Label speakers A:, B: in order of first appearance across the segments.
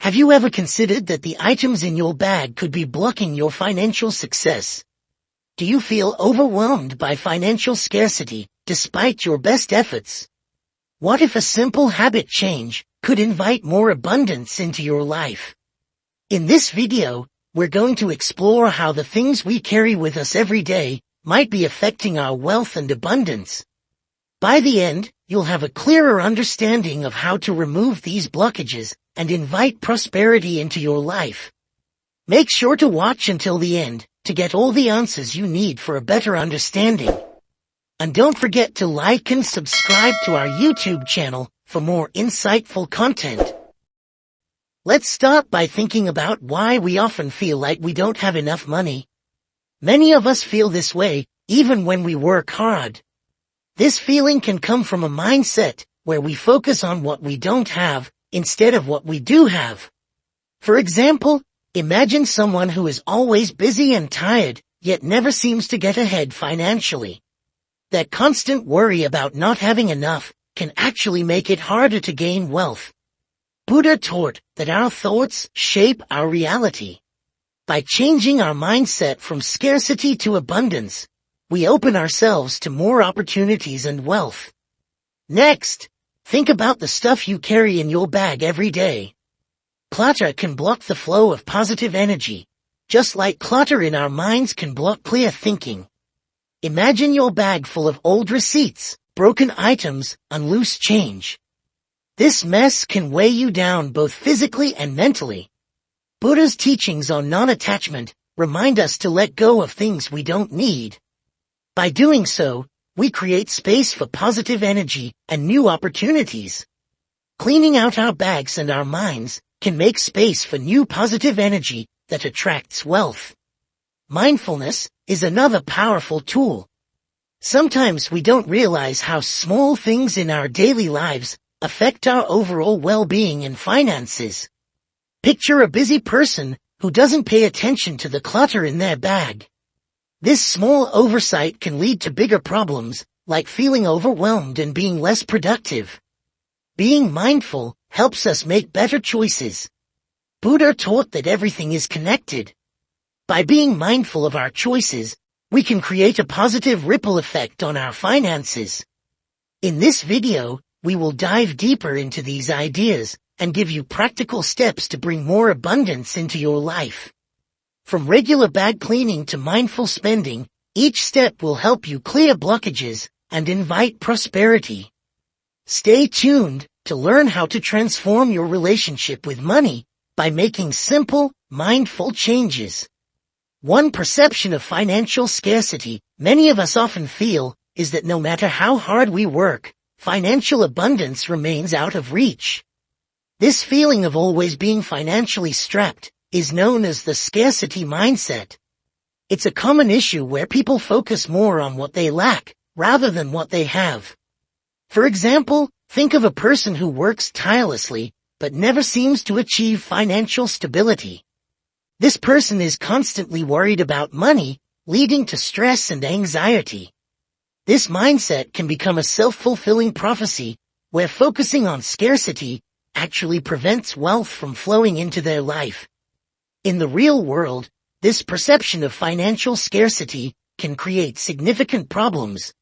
A: Have you ever considered that the items in your bag could be blocking your financial success? Do you feel overwhelmed by financial scarcity, despite your best efforts? What if a simple habit change could invite more abundance into your life? In this video, we're going to explore how the things we carry with us every day might be affecting our wealth and abundance. By the end, you'll have a clearer understanding of how to remove these blockages and invite prosperity into your life. Make sure to watch until the end to get all the answers you need for a better understanding. And don't forget to like and subscribe to our YouTube channel for more insightful content. Let's start by thinking about why we often feel like we don't have enough money. Many of us feel this way, even when we work hard. This feeling can come from a mindset where we focus on what we don't have instead of what we do have. For example, imagine someone who is always busy and tired, yet never seems to get ahead financially. That constant worry about not having enough can actually make it harder to gain wealth. Buddha taught that our thoughts shape our reality. By changing our mindset from scarcity to abundance, we open ourselves to more opportunities and wealth. Next, think about the stuff you carry in your bag every day. Clutter can block the flow of positive energy, just like clutter in our minds can block clear thinking. Imagine your bag full of old receipts, broken items, and loose change. This mess can weigh you down both physically and mentally. Buddha's teachings on non-attachment remind us to let go of things we don't need. By doing so, we create space for positive energy and new opportunities. Cleaning out our bags and our minds can make space for new positive energy that attracts wealth. Mindfulness is another powerful tool. Sometimes we don't realize how small things in our daily lives affect our overall well-being and finances. Picture a busy person who doesn't pay attention to the clutter in their bag. This small oversight can lead to bigger problems, like feeling overwhelmed and being less productive. Being mindful helps us make better choices. Buddha taught that everything is connected. By being mindful of our choices, we can create a positive ripple effect on our finances. In this video, we will dive deeper into these ideas and give you practical steps to bring more abundance into your life. From regular bag cleaning to mindful spending, each step will help you clear blockages and invite prosperity. Stay tuned to learn how to transform your relationship with money by making simple, mindful changes. One perception of financial scarcity many of us often feel is that no matter how hard we work, financial abundance remains out of reach. This feeling of always being financially strapped is known as the scarcity mindset. It's a common issue where people focus more on what they lack rather than what they have. For example, think of a person who works tirelessly but never seems to achieve financial stability. This person is constantly worried about money, leading to stress and anxiety. This mindset can become a self-fulfilling prophecy, where focusing on scarcity actually prevents wealth from flowing into their life. In the real world, this perception of financial scarcity can create significant problems.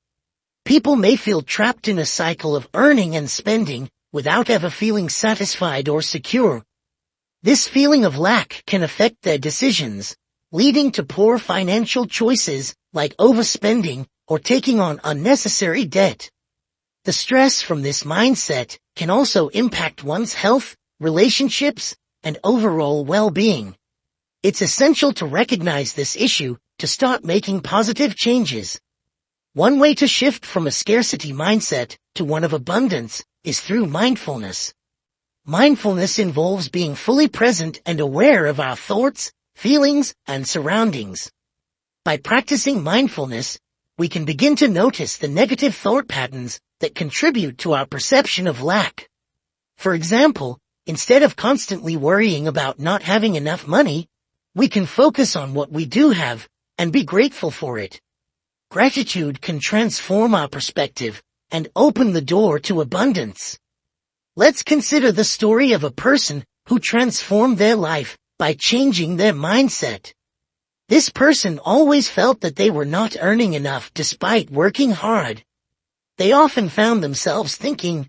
A: People may feel trapped in a cycle of earning and spending without ever feeling satisfied or secure. This feeling of lack can affect their decisions, leading to poor financial choices like overspending or taking on unnecessary debt. The stress from this mindset can also impact one's health, relationships, and overall well-being. It's essential to recognize this issue to start making positive changes. One way to shift from a scarcity mindset to one of abundance is through mindfulness. Mindfulness involves being fully present and aware of our thoughts, feelings, and surroundings. By practicing mindfulness, we can begin to notice the negative thought patterns that contribute to our perception of lack. For example, instead of constantly worrying about not having enough money, we can focus on what we do have and be grateful for it. Gratitude can transform our perspective and open the door to abundance. Let's consider the story of a person who transformed their life by changing their mindset. This person always felt that they were not earning enough despite working hard. They often found themselves thinking,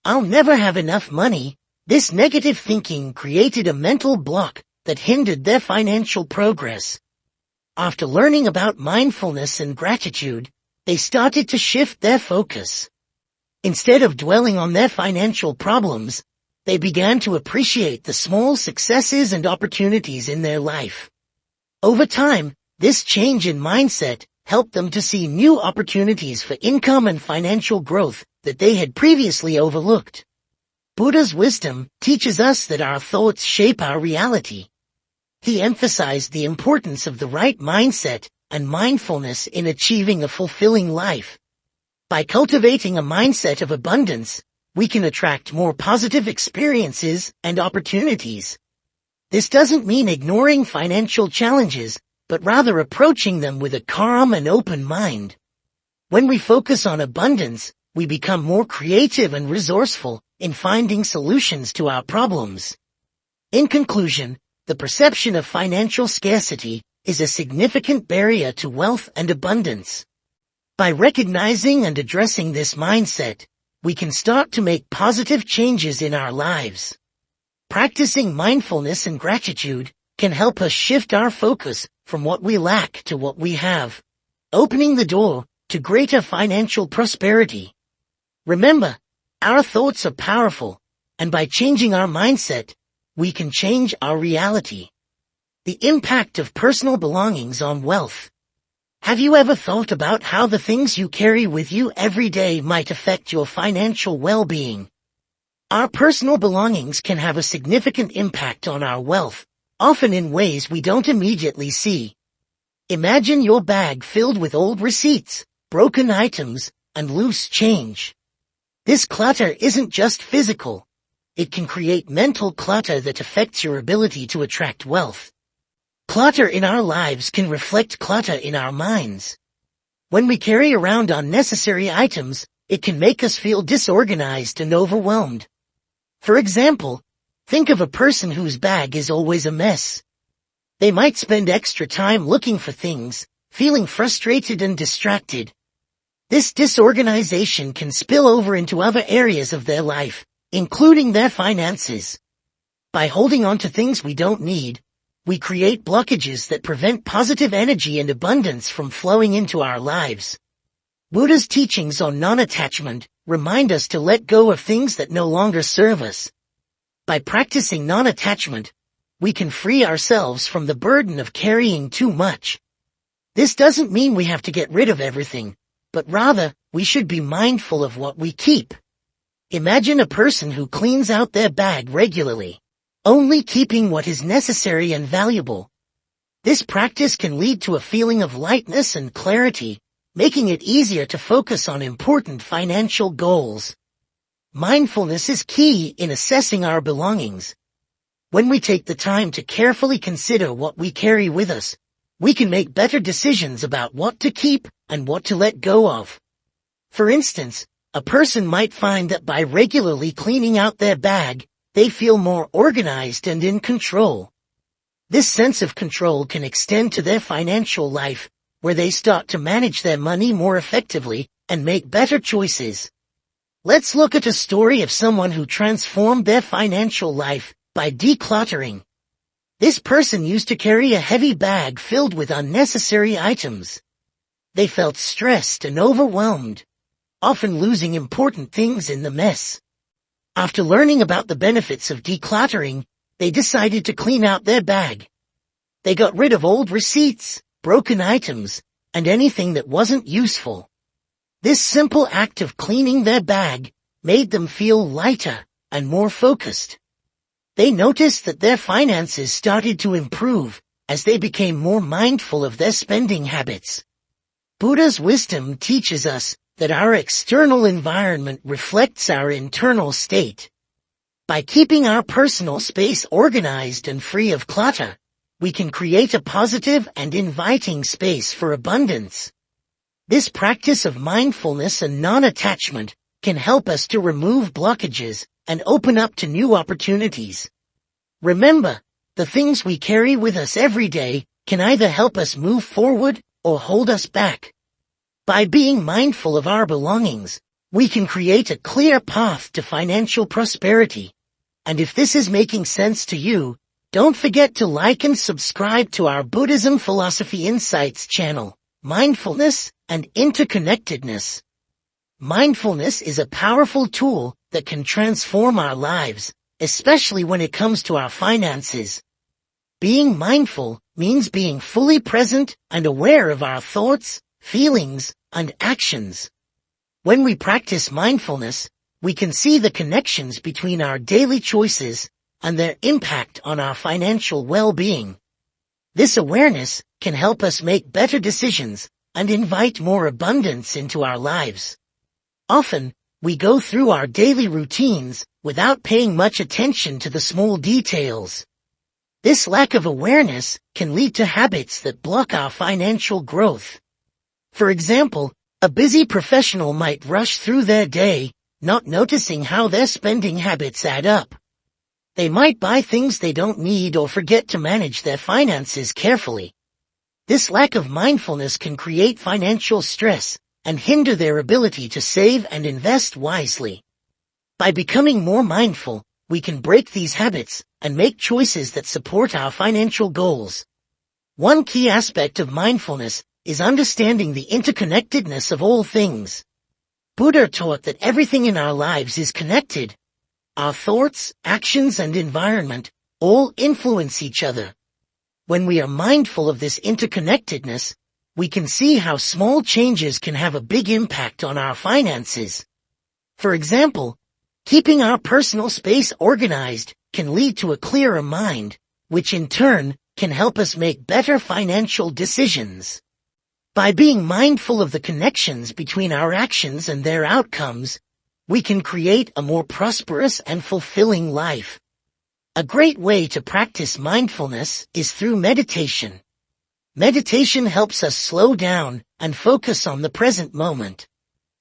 A: "I'll never have enough money." This negative thinking created a mental block that hindered their financial progress. After learning about mindfulness and gratitude, they started to shift their focus. Instead of dwelling on their financial problems, they began to appreciate the small successes and opportunities in their life. Over time, this change in mindset helped them to see new opportunities for income and financial growth that they had previously overlooked. Buddha's wisdom teaches us that our thoughts shape our reality. He emphasized the importance of the right mindset and mindfulness in achieving a fulfilling life. By cultivating a mindset of abundance, we can attract more positive experiences and opportunities. This doesn't mean ignoring financial challenges, but rather approaching them with a calm and open mind. When we focus on abundance, we become more creative and resourceful in finding solutions to our problems. In conclusion, the perception of financial scarcity is a significant barrier to wealth and abundance. By recognizing and addressing this mindset, we can start to make positive changes in our lives. Practicing mindfulness and gratitude can help us shift our focus from what we lack to what we have, opening the door to greater financial prosperity. Remember, our thoughts are powerful, and by changing our mindset, we can change our reality. The impact of personal belongings on wealth. Have you ever thought about how the things you carry with you every day might affect your financial well-being? Our personal belongings can have a significant impact on our wealth, often in ways we don't immediately see. Imagine your bag filled with old receipts, broken items, and loose change. This clutter isn't just physical. It can create mental clutter that affects your ability to attract wealth. Clutter in our lives can reflect clutter in our minds. When we carry around unnecessary items, it can make us feel disorganized and overwhelmed. For example, think of a person whose bag is always a mess. They might spend extra time looking for things, feeling frustrated and distracted. This disorganization can spill over into other areas of their life, including their finances. By holding on to things we don't need, we create blockages that prevent positive energy and abundance from flowing into our lives. Buddha's teachings on non-attachment remind us to let go of things that no longer serve us. By practicing non-attachment, we can free ourselves from the burden of carrying too much. This doesn't mean we have to get rid of everything, but rather, we should be mindful of what we keep. Imagine a person who cleans out their bag regularly, only keeping what is necessary and valuable. This practice can lead to a feeling of lightness and clarity, making it easier to focus on important financial goals. Mindfulness is key in assessing our belongings. When we take the time to carefully consider what we carry with us, we can make better decisions about what to keep and what to let go of. For instance, a person might find that by regularly cleaning out their bag, they feel more organized and in control. This sense of control can extend to their financial life, where they start to manage their money more effectively and make better choices. Let's look at a story of someone who transformed their financial life by decluttering. This person used to carry a heavy bag filled with unnecessary items. They felt stressed and overwhelmed, often losing important things in the mess. After learning about the benefits of decluttering, they decided to clean out their bag. They got rid of old receipts, broken items, and anything that wasn't useful. This simple act of cleaning their bag made them feel lighter and more focused. They noticed that their finances started to improve as they became more mindful of their spending habits. Buddha's wisdom teaches us that our external environment reflects our internal state. By keeping our personal space organized and free of clutter, we can create a positive and inviting space for abundance. This practice of mindfulness and non-attachment can help us to remove blockages and open up to new opportunities. Remember, the things we carry with us every day can either help us move forward or hold us back. By being mindful of our belongings, we can create a clear path to financial prosperity. And if this is making sense to you, don't forget to like and subscribe to our Buddhism Philosophy Insights channel, Mindfulness and Interconnectedness. Mindfulness is a powerful tool that can transform our lives, especially when it comes to our finances. Being mindful means being fully present and aware of our thoughts, feelings, and actions. When we practice mindfulness, we can see the connections between our daily choices and their impact on our financial well-being. This awareness can help us make better decisions and invite more abundance into our lives. Often, we go through our daily routines without paying much attention to the small details. This lack of awareness can lead to habits that block our financial growth. For example, a busy professional might rush through their day, not noticing how their spending habits add up. They might buy things they don't need or forget to manage their finances carefully. This lack of mindfulness can create financial stress and hinder their ability to save and invest wisely. By becoming more mindful, we can break these habits and make choices that support our financial goals. One key aspect of mindfulness is understanding the interconnectedness of all things. Buddha taught that everything in our lives is connected. Our thoughts, actions, and environment all influence each other. When we are mindful of this interconnectedness, we can see how small changes can have a big impact on our finances. For example, keeping our personal space organized can lead to a clearer mind, which in turn can help us make better financial decisions. By being mindful of the connections between our actions and their outcomes, we can create a more prosperous and fulfilling life. A great way to practice mindfulness is through meditation. Meditation helps us slow down and focus on the present moment.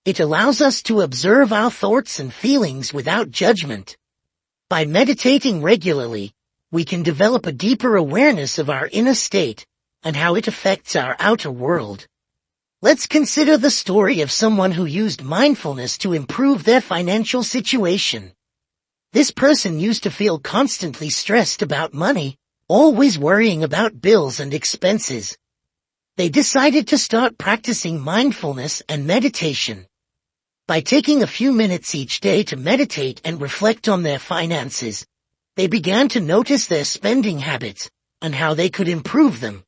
A: It allows us to observe our thoughts and feelings without judgment. By meditating regularly, we can develop a deeper awareness of our inner state and how it affects our outer world. Let's consider the story of someone who used mindfulness to improve their financial situation. This person used to feel constantly stressed about money, always worrying about bills and expenses. They decided to start practicing mindfulness and meditation. By taking a few minutes each day to meditate and reflect on their finances, they began to notice their spending habits and how they could improve them.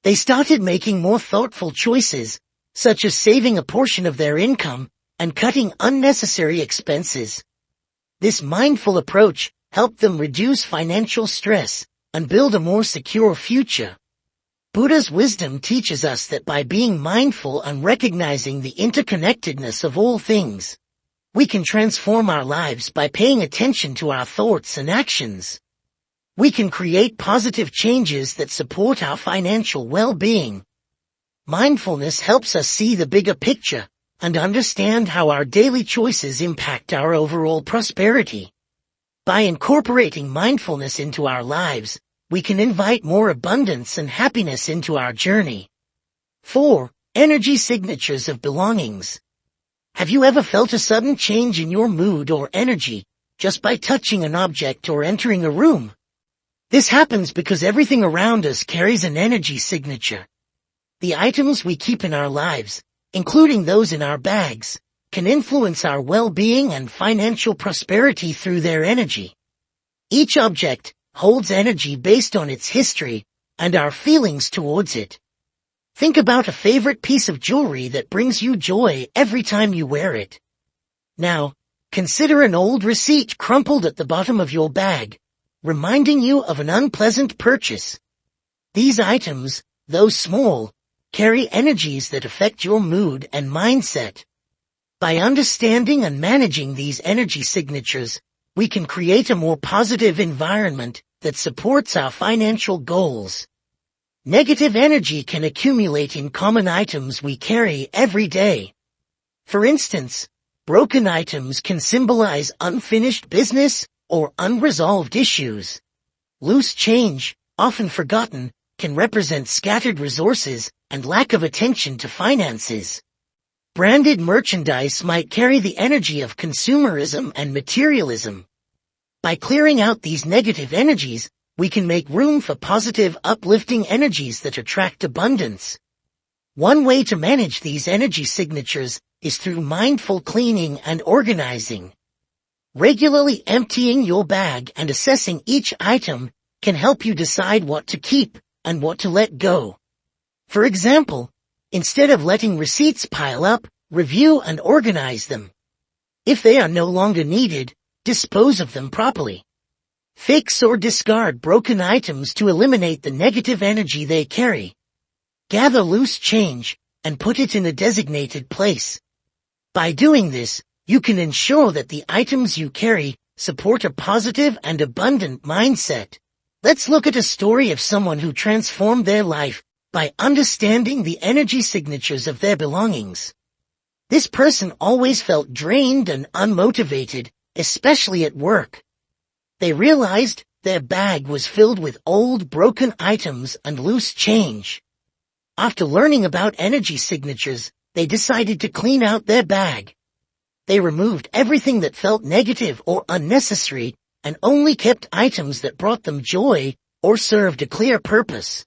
A: They started making more thoughtful choices, such as saving a portion of their income and cutting unnecessary expenses. This mindful approach helped them reduce financial stress and build a more secure future. Buddha's wisdom teaches us that by being mindful and recognizing the interconnectedness of all things, we can transform our lives by paying attention to our thoughts and actions. We can create positive changes that support our financial well-being. Mindfulness helps us see the bigger picture and understand how our daily choices impact our overall prosperity. By incorporating mindfulness into our lives, we can invite more abundance and happiness into our journey. 4. Energy signatures of belongings. Have you ever felt a sudden change in your mood or energy just by touching an object or entering a room? This happens because everything around us carries an energy signature. The items we keep in our lives, including those in our bags, can influence our well-being and financial prosperity through their energy. Each object holds energy based on its history and our feelings towards it. Think about a favorite piece of jewelry that brings you joy every time you wear it. Now, consider an old receipt crumpled at the bottom of your bag, reminding you of an unpleasant purchase. These items, though small, carry energies that affect your mood and mindset. By understanding and managing these energy signatures, we can create a more positive environment that supports our financial goals. Negative energy can accumulate in common items we carry every day. For instance, broken items can symbolize unfinished business or unresolved issues. Loose change, often forgotten, can represent scattered resources and lack of attention to finances. Branded merchandise might carry the energy of consumerism and materialism. By clearing out these negative energies, we can make room for positive, uplifting energies that attract abundance. One way to manage these energy signatures is through mindful cleaning and organizing. Regularly emptying your bag and assessing each item can help you decide what to keep and what to let go. For example, instead of letting receipts pile up, review and organize them. If they are no longer needed, dispose of them properly. Fix or discard broken items to eliminate the negative energy they carry. Gather loose change and put it in a designated place. By doing this, you can ensure that the items you carry support a positive and abundant mindset. Let's look at a story of someone who transformed their life by understanding the energy signatures of their belongings. This person always felt drained and unmotivated, especially at work. They realized their bag was filled with old, broken items and loose change. After learning about energy signatures, they decided to clean out their bag. They removed everything that felt negative or unnecessary and only kept items that brought them joy or served a clear purpose.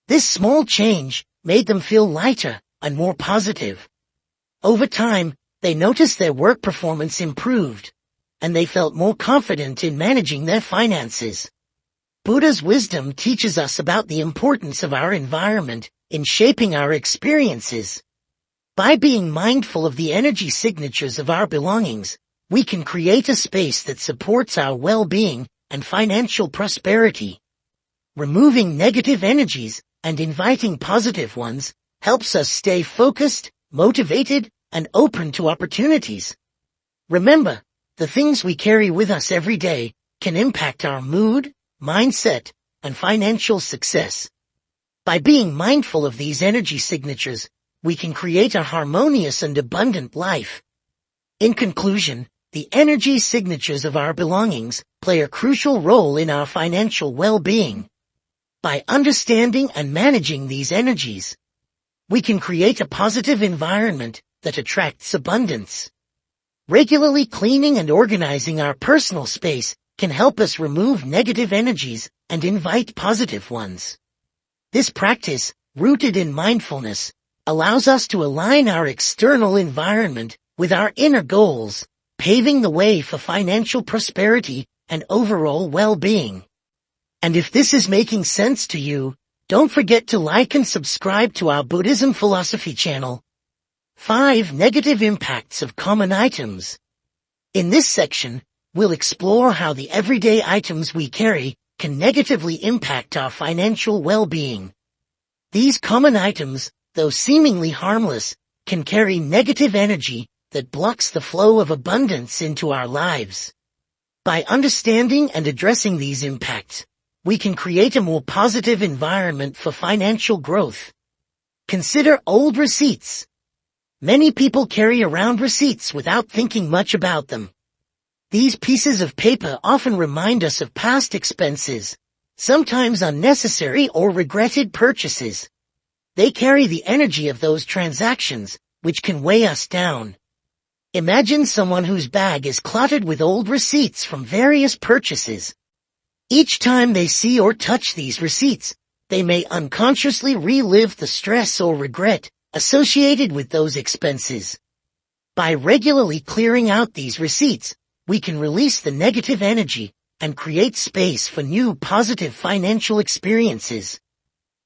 A: This small change made them feel lighter and more positive. Over time, they noticed their work performance improved, and they felt more confident in managing their finances. Buddha's wisdom teaches us about the importance of our environment in shaping our experiences. By being mindful of the energy signatures of our belongings, we can create a space that supports our well-being and financial prosperity. Removing negative energies and inviting positive ones helps us stay focused, motivated, and open to opportunities. Remember, the things we carry with us every day can impact our mood, mindset, and financial success. By being mindful of these energy signatures, we can create a harmonious and abundant life. In conclusion, the energy signatures of our belongings play a crucial role in our financial well-being. By understanding and managing these energies, we can create a positive environment that attracts abundance. Regularly cleaning and organizing our personal space can help us remove negative energies and invite positive ones. This practice, rooted in mindfulness, allows us to align our external environment with our inner goals, paving the way for financial prosperity and overall well-being. And if this is making sense to you, don't forget to like and subscribe to our Buddhism Philosophy channel. 5 Negative Impacts of Common Items. In this section, we'll explore how the everyday items we carry can negatively impact our financial well-being. These common items, though seemingly harmless, can carry negative energy that blocks the flow of abundance into our lives. By understanding and addressing these impacts, we can create a more positive environment for financial growth. Consider old receipts. Many people carry around receipts without thinking much about them. These pieces of paper often remind us of past expenses, sometimes unnecessary or regretted purchases. They carry the energy of those transactions, which can weigh us down. Imagine someone whose bag is cluttered with old receipts from various purchases. Each time they see or touch these receipts, they may unconsciously relive the stress or regret associated with those expenses. By regularly clearing out these receipts, we can release the negative energy and create space for new positive financial experiences.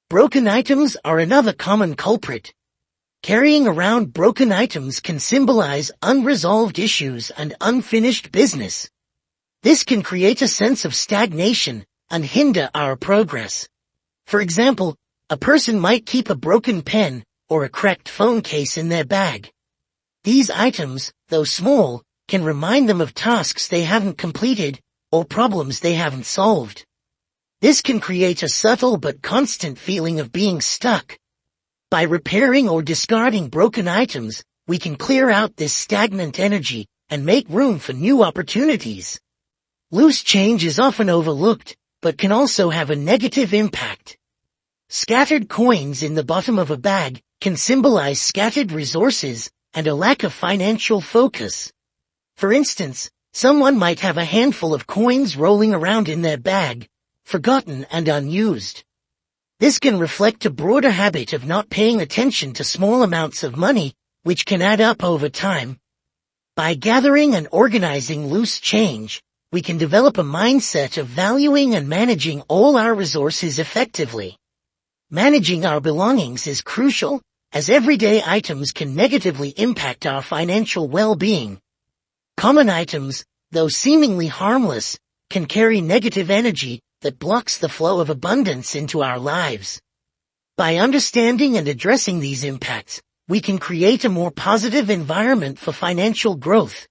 A: Broken items are another common culprit. Carrying around broken items can symbolize unresolved issues and unfinished business. This can create a sense of stagnation and hinder our progress. For example, a person might keep a broken pen or a cracked phone case in their bag. These items, though small, can remind them of tasks they haven't completed or problems they haven't solved. This can create a subtle but constant feeling of being stuck. By repairing or discarding broken items, we can clear out this stagnant energy and make room for new opportunities. Loose change is often overlooked, but can also have a negative impact. Scattered coins in the bottom of a bag can symbolize scattered resources and a lack of financial focus. For instance, someone might have a handful of coins rolling around in their bag, forgotten and unused. This can reflect a broader habit of not paying attention to small amounts of money, which can add up over time. By gathering and organizing loose change, we can develop a mindset of valuing and managing all our resources effectively. Managing our belongings is crucial, as everyday items can negatively impact our financial well-being. Common items, though seemingly harmless, can carry negative energy that blocks the flow of abundance into our lives. By understanding and addressing these impacts, we can create a more positive environment for financial growth.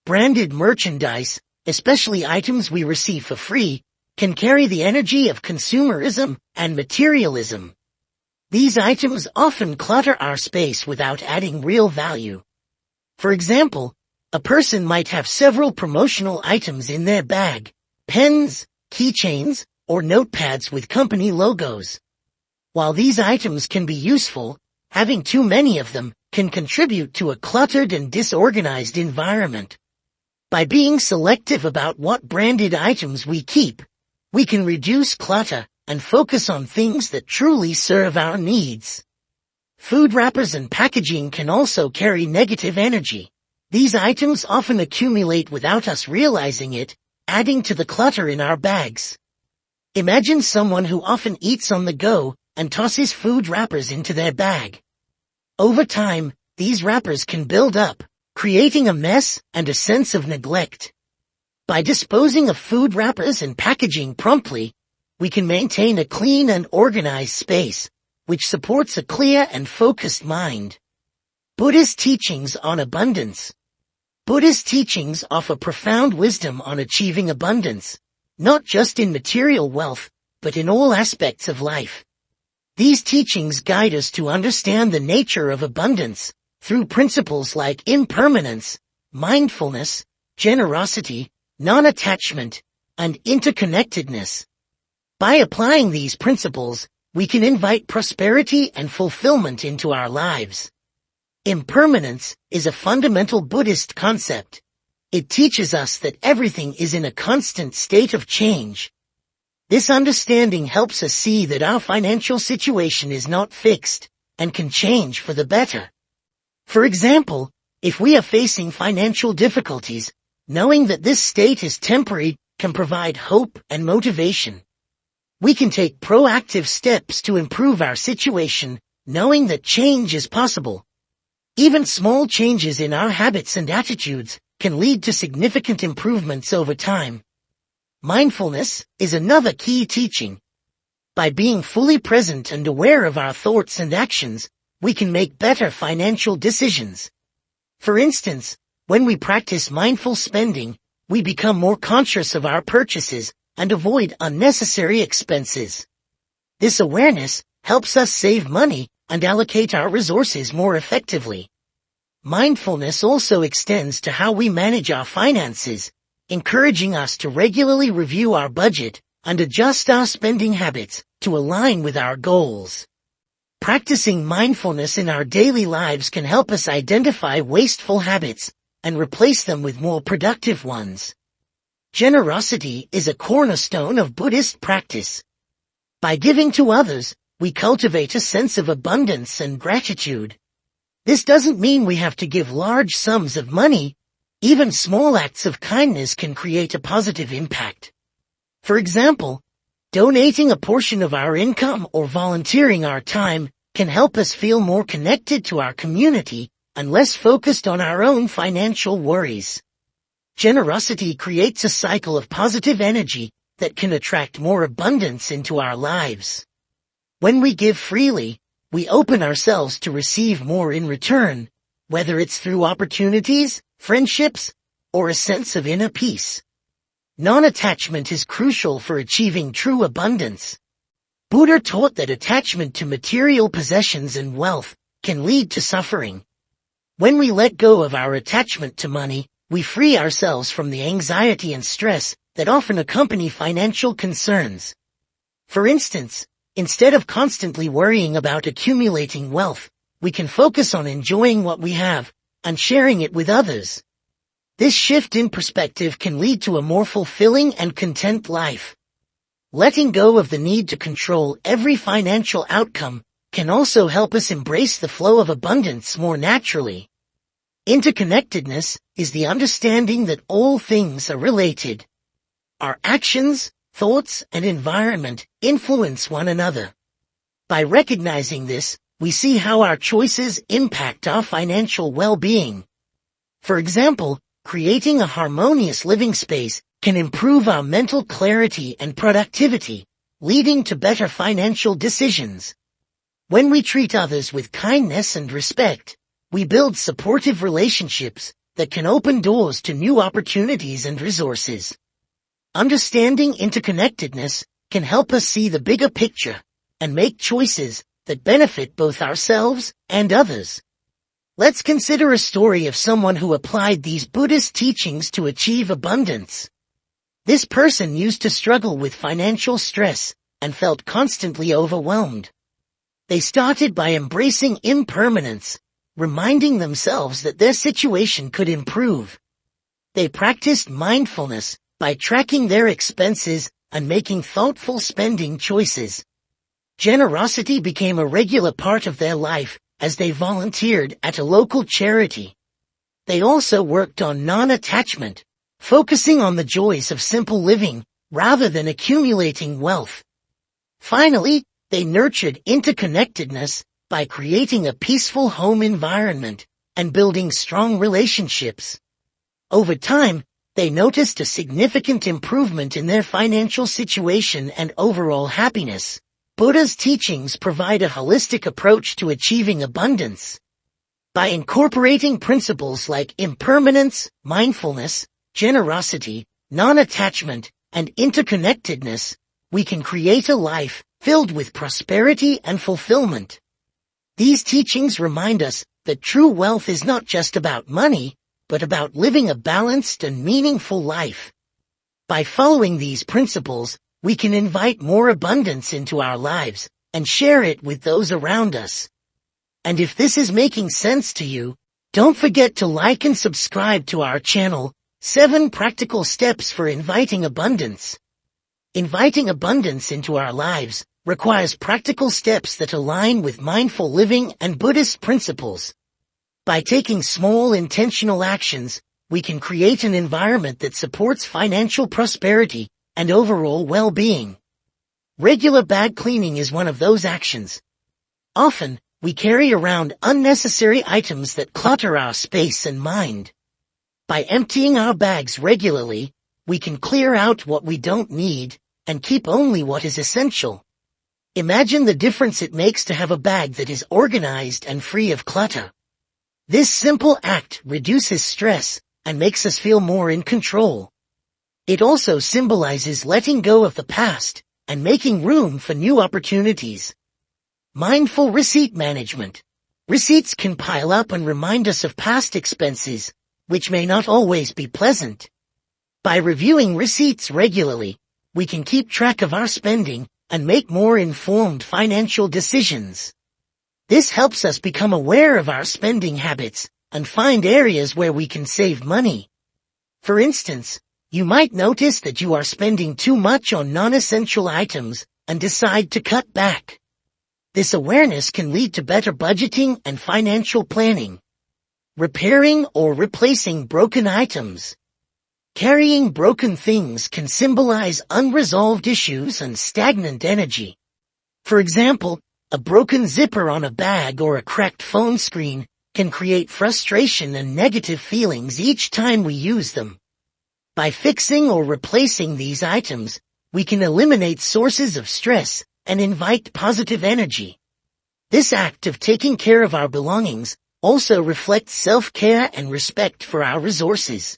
A: Branded merchandise, especially items we receive for free, can carry the energy of consumerism and materialism. These items often clutter our space without adding real value. For example, a person might have several promotional items in their bag: pens, keychains, or notepads with company logos. While these items can be useful, having too many of them can contribute to a cluttered and disorganized environment. By being selective about what branded items we keep, we can reduce clutter and focus on things that truly serve our needs. Food wrappers and packaging can also carry negative energy. These items often accumulate without us realizing it, adding to the clutter in our bags. Imagine someone who often eats on the go and tosses food wrappers into their bag. Over time, these wrappers can build up, creating a mess and a sense of neglect. By disposing of food wrappers and packaging promptly, we can maintain a clean and organized space, which supports a clear and focused mind. Buddhist teachings on abundance. Buddhist teachings offer profound wisdom on achieving abundance, not just in material wealth, but in all aspects of life. These teachings guide us to understand the nature of abundance through principles like impermanence, mindfulness, generosity, non-attachment, and interconnectedness. By applying these principles, we can invite prosperity and fulfillment into our lives. Impermanence is a fundamental Buddhist concept. It teaches us that everything is in a constant state of change. This understanding helps us see that our financial situation is not fixed and can change for the better. For example, if we are facing financial difficulties, knowing that this state is temporary can provide hope and motivation. We can take proactive steps to improve our situation, knowing that change is possible. Even small changes in our habits and attitudes can lead to significant improvements over time. Mindfulness is another key teaching. By being fully present and aware of our thoughts and actions, we can make better financial decisions. For instance, when we practice mindful spending, we become more conscious of our purchases and avoid unnecessary expenses. This awareness helps us save money and allocate our resources more effectively. Mindfulness also extends to how we manage our finances, encouraging us to regularly review our budget and adjust our spending habits to align with our goals. Practicing mindfulness in our daily lives can help us identify wasteful habits and replace them with more productive ones. Generosity is a cornerstone of Buddhist practice. By giving to others, we cultivate a sense of abundance and gratitude. This doesn't mean we have to give large sums of money. Even small acts of kindness can create a positive impact. For example, donating a portion of our income or volunteering our time can help us feel more connected to our community and less focused on our own financial worries. Generosity creates a cycle of positive energy that can attract more abundance into our lives. When we give freely, we open ourselves to receive more in return, whether it's through opportunities, friendships, or a sense of inner peace. Non-attachment is crucial for achieving true abundance. Buddha taught that attachment to material possessions and wealth can lead to suffering. When we let go of our attachment to money, we free ourselves from the anxiety and stress that often accompany financial concerns. For instance, instead of constantly worrying about accumulating wealth, we can focus on enjoying what we have and sharing it with others. This shift in perspective can lead to a more fulfilling and content life. Letting go of the need to control every financial outcome can also help us embrace the flow of abundance more naturally. Interconnectedness is the understanding that all things are related. Our actions, thoughts, and environment influence one another. By recognizing this, we see how our choices impact our financial well-being. For example, creating a harmonious living space can improve our mental clarity and productivity, leading to better financial decisions. When we treat others with kindness and respect, we build supportive relationships that can open doors to new opportunities and resources. Understanding interconnectedness can help us see the bigger picture and make choices that benefit both ourselves and others. Let's consider a story of someone who applied these Buddhist teachings to achieve abundance. This person used to struggle with financial stress and felt constantly overwhelmed. They started by embracing impermanence, reminding themselves that their situation could improve. They practiced mindfulness by tracking their expenses and making thoughtful spending choices. Generosity became a regular part of their life as they volunteered at a local charity. They also worked on non-attachment, focusing on the joys of simple living rather than accumulating wealth. Finally, they nurtured interconnectedness by creating a peaceful home environment and building strong relationships. Over time, they noticed a significant improvement in their financial situation and overall happiness. Buddha's teachings provide a holistic approach to achieving abundance. By incorporating principles like impermanence, mindfulness, generosity, non-attachment, and interconnectedness, we can create a life filled with prosperity and fulfillment. These teachings remind us that true wealth is not just about money, but about living a balanced and meaningful life. By following these principles, we can invite more abundance into our lives and share it with those around us. And if this is making sense to you, don't forget to like and subscribe to our channel, 7 Practical Steps for Inviting Abundance. Inviting abundance into our lives requires practical steps that align with mindful living and Buddhist principles. By taking small intentional actions, we can create an environment that supports financial prosperity and overall well-being. Regular bag cleaning is one of those actions. Often, we carry around unnecessary items that clutter our space and mind. By emptying our bags regularly, we can clear out what we don't need and keep only what is essential. Imagine the difference it makes to have a bag that is organized and free of clutter. This simple act reduces stress and makes us feel more in control. It also symbolizes letting go of the past and making room for new opportunities. Mindful receipt management. Receipts can pile up and remind us of past expenses, which may not always be pleasant. By reviewing receipts regularly, we can keep track of our spending and make more informed financial decisions. This helps us become aware of our spending habits and find areas where we can save money. For instance, you might notice that you are spending too much on non-essential items and decide to cut back. This awareness can lead to better budgeting and financial planning. Repairing or replacing broken items. Carrying broken things can symbolize unresolved issues and stagnant energy. For example, a broken zipper on a bag or a cracked phone screen can create frustration and negative feelings each time we use them. By fixing or replacing these items, we can eliminate sources of stress and invite positive energy. This act of taking care of our belongings also reflects self-care and respect for our resources.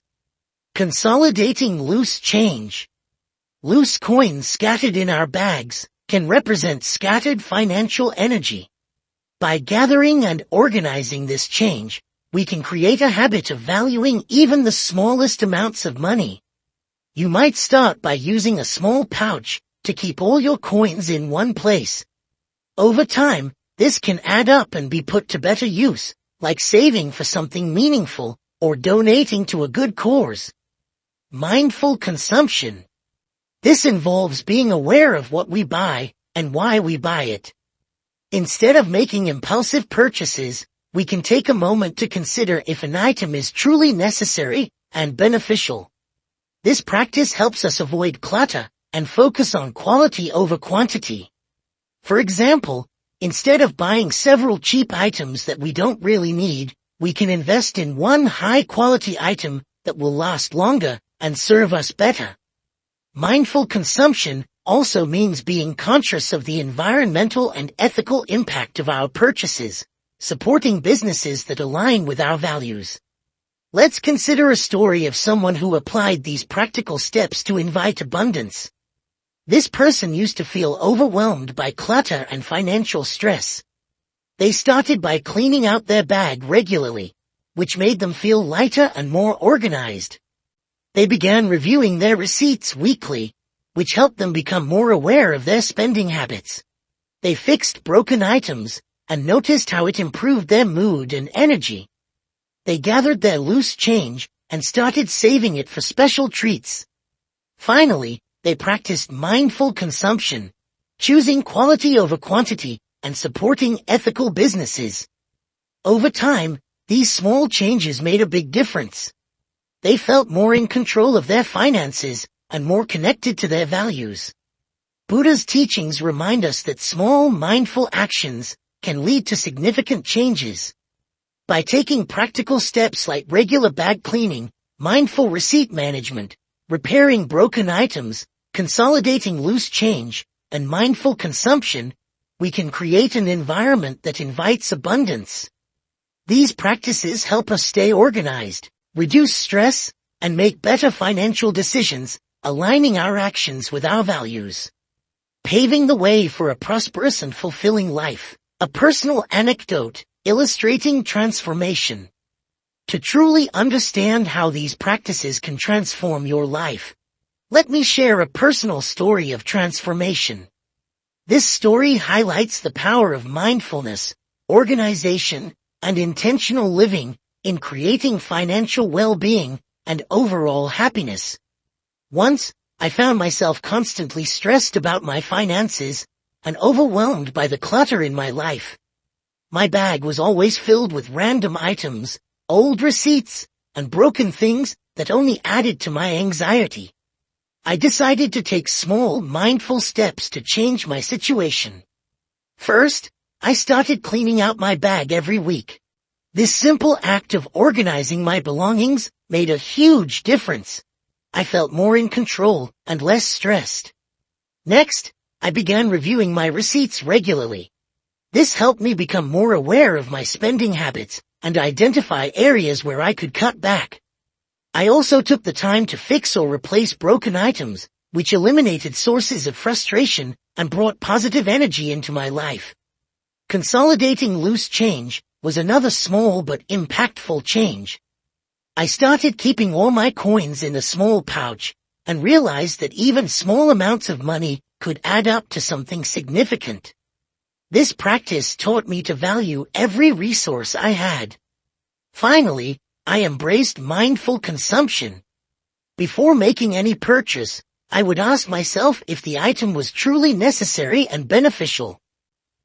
A: Consolidating loose change. Loose coins scattered in our bags can represent scattered financial energy. By gathering and organizing this change, we can create a habit of valuing even the smallest amounts of money. You might start by using a small pouch to keep all your coins in one place. Over time, this can add up and be put to better use, like saving for something meaningful or donating to a good cause. Mindful consumption. This involves being aware of what we buy and why we buy it. Instead of making impulsive purchases, we can take a moment to consider if an item is truly necessary and beneficial. This practice helps us avoid clutter and focus on quality over quantity. For example, instead of buying several cheap items that we don't really need, we can invest in one high-quality item that will last longer and serve us better. Mindful consumption also means being conscious of the environmental and ethical impact of our purchases, supporting businesses that align with our values. Let's consider a story of someone who applied these practical steps to invite abundance. This person used to feel overwhelmed by clutter and financial stress. They started by cleaning out their bag regularly, which made them feel lighter and more organized. They began reviewing their receipts weekly, which helped them become more aware of their spending habits. They fixed broken items and noticed how it improved their mood and energy. They gathered their loose change and started saving it for special treats. Finally, they practiced mindful consumption, choosing quality over quantity and supporting ethical businesses. Over time, these small changes made a big difference. They felt more in control of their finances and more connected to their values. Buddha's teachings remind us that small mindful actions can lead to significant changes. By taking practical steps like regular bag cleaning, mindful receipt management, repairing broken items, consolidating loose change, and mindful consumption, we can create an environment that invites abundance. These practices help us stay organized, reduce stress, and make better financial decisions, aligning our actions with our values. Paving the way for a prosperous and fulfilling life. A personal anecdote illustrating transformation. To truly understand how these practices can transform your life, let me share a personal story of transformation. This story highlights the power of mindfulness, organization, and intentional living in creating financial well-being and overall happiness. Once, I found myself constantly stressed about my finances and overwhelmed by the clutter in my life. My bag was always filled with random items, old receipts, and broken things that only added to my anxiety. I decided to take small, mindful steps to change my situation. First, I started cleaning out my bag every week. This simple act of organizing my belongings made a huge difference. I felt more in control and less stressed. Next, I began reviewing my receipts regularly. This helped me become more aware of my spending habits and identify areas where I could cut back. I also took the time to fix or replace broken items, which eliminated sources of frustration and brought positive energy into my life. Consolidating loose change was another small but impactful change. I started keeping all my coins in a small pouch and realized that even small amounts of money could add up to something significant. This practice taught me to value every resource I had. Finally, I embraced mindful consumption. Before making any purchase, I would ask myself if the item was truly necessary and beneficial.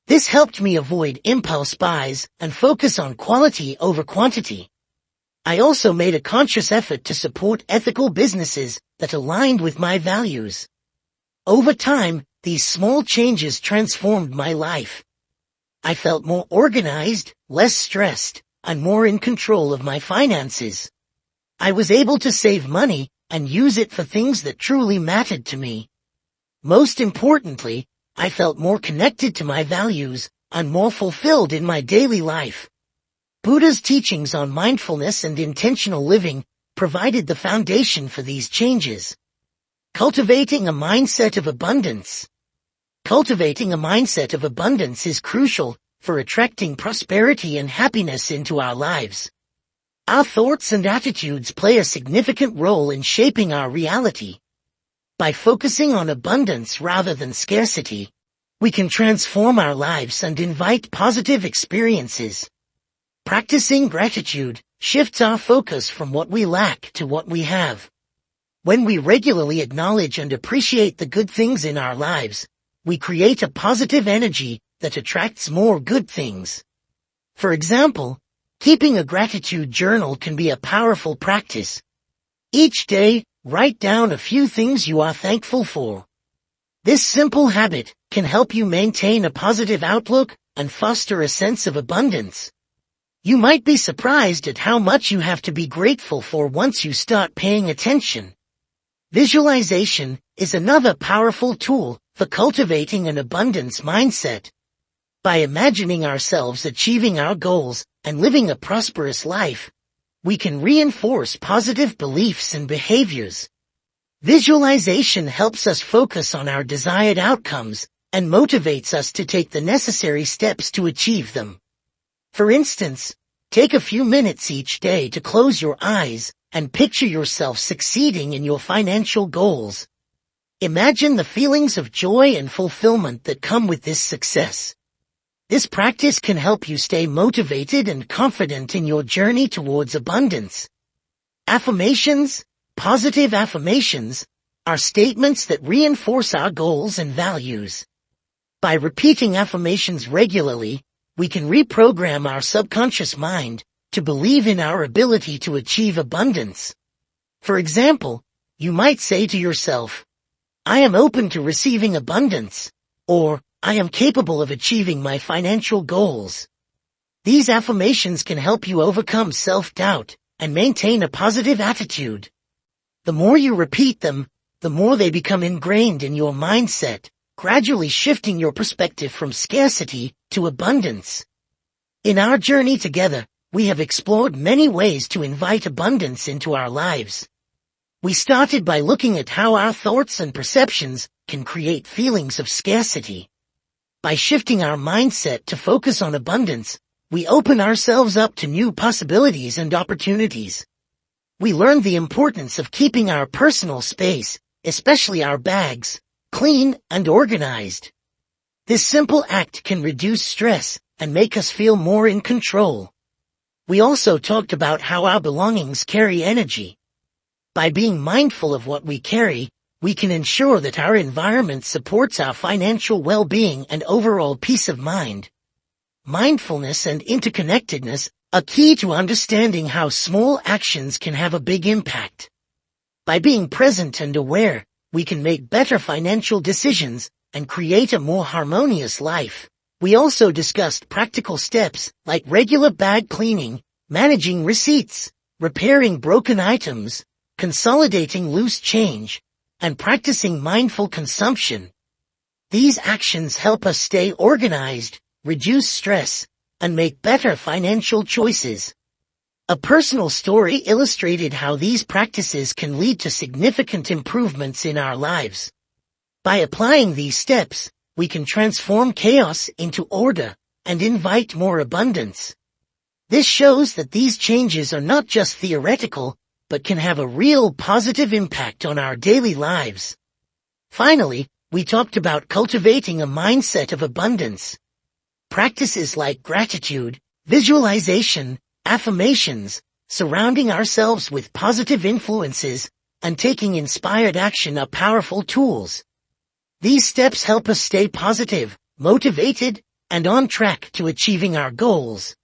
A: This helped me avoid impulse buys and focus on quality over quantity. I also made a conscious effort to support ethical businesses that aligned with my values. Over time, these small changes transformed my life. I felt more organized, less stressed, and more in control of my finances. I was able to save money and use it for things that truly mattered to me. Most importantly, I felt more connected to my values and more fulfilled in my daily life. Buddha's teachings on mindfulness and intentional living provided the foundation for these changes. Cultivating a mindset of abundance. Cultivating a mindset of abundance is crucial for attracting prosperity and happiness into our lives. Our thoughts and attitudes play a significant role in shaping our reality. By focusing on abundance rather than scarcity, we can transform our lives and invite positive experiences. Practicing gratitude shifts our focus from what we lack to what we have. When we regularly acknowledge and appreciate the good things in our lives, we create a positive energy that attracts more good things. For example, keeping a gratitude journal can be a powerful practice. Each day, write down a few things you are thankful for. This simple habit can help you maintain a positive outlook and foster a sense of abundance. You might be surprised at how much you have to be grateful for once you start paying attention. Visualization is another powerful tool for cultivating an abundance mindset. By imagining ourselves achieving our goals and living a prosperous life, we can reinforce positive beliefs and behaviors. Visualization helps us focus on our desired outcomes and motivates us to take the necessary steps to achieve them. For instance, take a few minutes each day to close your eyes and picture yourself succeeding in your financial goals. Imagine the feelings of joy and fulfillment that come with this success. This practice can help you stay motivated and confident in your journey towards abundance. Affirmations, positive affirmations, are statements that reinforce our goals and values. By repeating affirmations regularly, we can reprogram our subconscious mind to believe in our ability to achieve abundance. For example, you might say to yourself, "I am open to receiving abundance," or "I am capable of achieving my financial goals." These affirmations can help you overcome self-doubt and maintain a positive attitude. The more you repeat them, the more they become ingrained in your mindset, gradually shifting your perspective from scarcity to abundance. In our journey together, we have explored many ways to invite abundance into our lives. We started by looking at how our thoughts and perceptions can create feelings of scarcity. By shifting our mindset to focus on abundance, we open ourselves up to new possibilities and opportunities. We learned the importance of keeping our personal space, especially our bags, clean and organized. This simple act can reduce stress and make us feel more in control. We also talked about how our belongings carry energy. By being mindful of what we carry, we can ensure that our environment supports our financial well-being and overall peace of mind. Mindfulness and interconnectedness are key to understanding how small actions can have a big impact. By being present and aware, we can make better financial decisions and create a more harmonious life. We also discussed practical steps like regular bag cleaning, managing receipts, repairing broken items, consolidating loose change, and practicing mindful consumption. These actions help us stay organized, reduce stress, and make better financial choices. A personal story illustrated how these practices can lead to significant improvements in our lives. By applying these steps, we can transform chaos into order and invite more abundance. This shows that these changes are not just theoretical, but can have a real positive impact on our daily lives. Finally, we talked about cultivating a mindset of abundance. Practices like gratitude, visualization, affirmations, surrounding ourselves with positive influences, and taking inspired action are powerful tools. These steps help us stay positive, motivated, and on track to achieving our goals.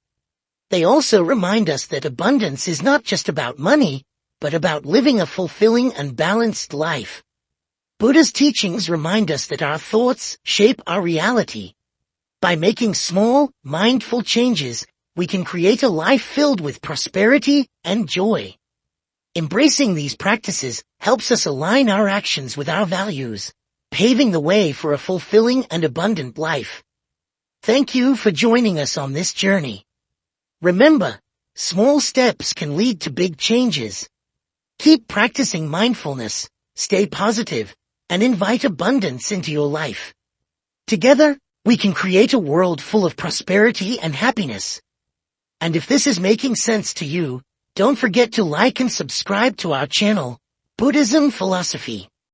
A: They also remind us that abundance is not just about money, but about living a fulfilling and balanced life. Buddha's teachings remind us that our thoughts shape our reality. By making small, mindful changes, we can create a life filled with prosperity and joy. Embracing these practices helps us align our actions with our values, paving the way for a fulfilling and abundant life. Thank you for joining us on this journey. Remember, small steps can lead to big changes. Keep practicing mindfulness, stay positive, and invite abundance into your life. Together, we can create a world full of prosperity and happiness. And if this is making sense to you, Don't forget to like and subscribe to our channel, Buddhism Philosophy.